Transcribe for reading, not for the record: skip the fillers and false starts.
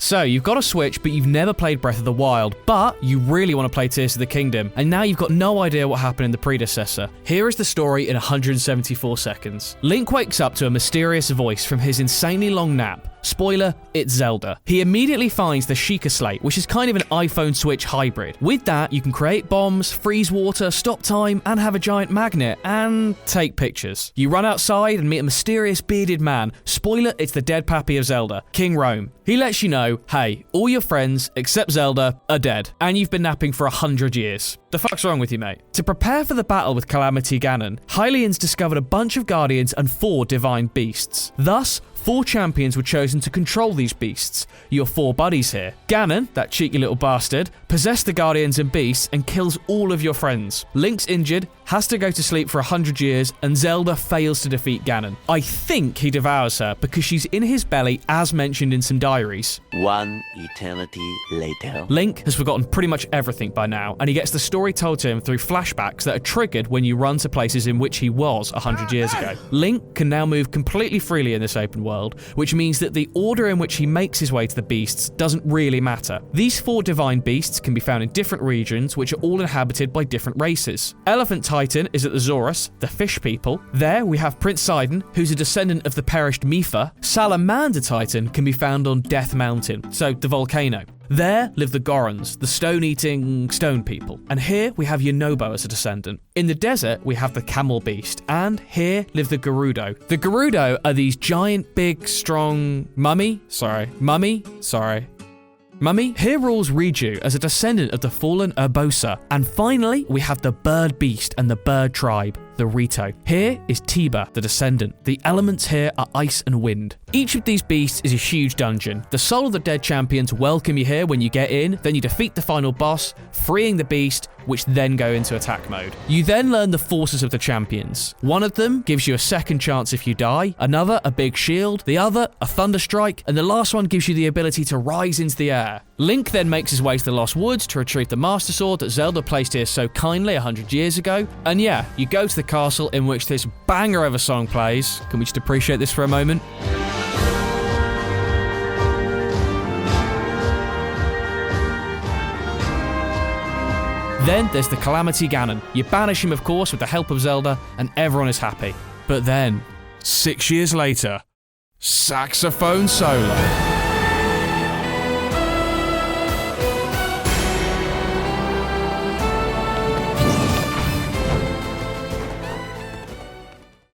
So, you've got a Switch, but you've never played Breath of the Wild, but you really want to play Tears of the Kingdom, and now you've got no idea what happened in the predecessor. Here is the story in 174 seconds. Link wakes up to a mysterious voice from his insanely long nap. Spoiler, it's Zelda. He immediately finds the Sheikah Slate, which is kind of an iPhone Switch hybrid. With that, you can create bombs, freeze water, stop time, and have a giant magnet, and take pictures. You run outside and meet a mysterious bearded man. Spoiler, it's the dead pappy of Zelda, King Rome. He lets you know, hey, all your friends, except Zelda, are dead, and you've been napping for 100 years. The fuck's wrong with you, mate? To prepare for the battle with Calamity Ganon, Hylians discovered a bunch of Guardians and 4 divine beasts. Thus, 4 champions were chosen to control these beasts. Your 4 buddies here. Ganon, that cheeky little bastard, possessed the Guardians and beasts and kills all of your friends. Link's injured, has to go to sleep for 100 years, and Zelda fails to defeat Ganon. I think he devours her because she's in his belly as mentioned in some diaries. One eternity later. Link has forgotten pretty much everything by now, and he gets the story told to him through flashbacks that are triggered when you run to places in which he was 100 years ago. Link can now move completely freely in this open world, which means that the order in which he makes his way to the beasts doesn't really matter. These 4 divine beasts can be found in different regions, which are all inhabited by different races. Elephant Titan is at the Zorus, the fish people. There we have Prince Sidon, who's a descendant of the perished Mipha. Salamander Titan can be found on Death Mountain, so the volcano. There live the Gorons, the stone-eating stone people. And here we have Yonobo as a descendant. In the desert, we have the Camel Beast, and here live the Gerudo. The Gerudo are these giant, big, strong... Mummy? Here rules Riju as a descendant of the fallen Urbosa. And finally, we have the Bird Beast and the Bird Tribe, the Rito. Here is Tiba, the descendant. The elements here are ice and wind. Each of these beasts is a huge dungeon. The Soul of the Dead champions welcome you here when you get in, then you defeat the final boss, freeing the beast, which then go into attack mode. You then learn the forces of the champions. One of them gives you a second chance if you die, another a big shield, the other a thunder strike, and the last one gives you the ability to rise into the air. Link then makes his way to the Lost Woods to retrieve the Master Sword that Zelda placed here so kindly 100 years ago. And yeah, you go to the castle in which this banger of a song plays. Can we just appreciate this for a moment? Then there's the Calamity Ganon. You banish him, of course, with the help of Zelda, and everyone is happy. But then, 6 years later, saxophone solo.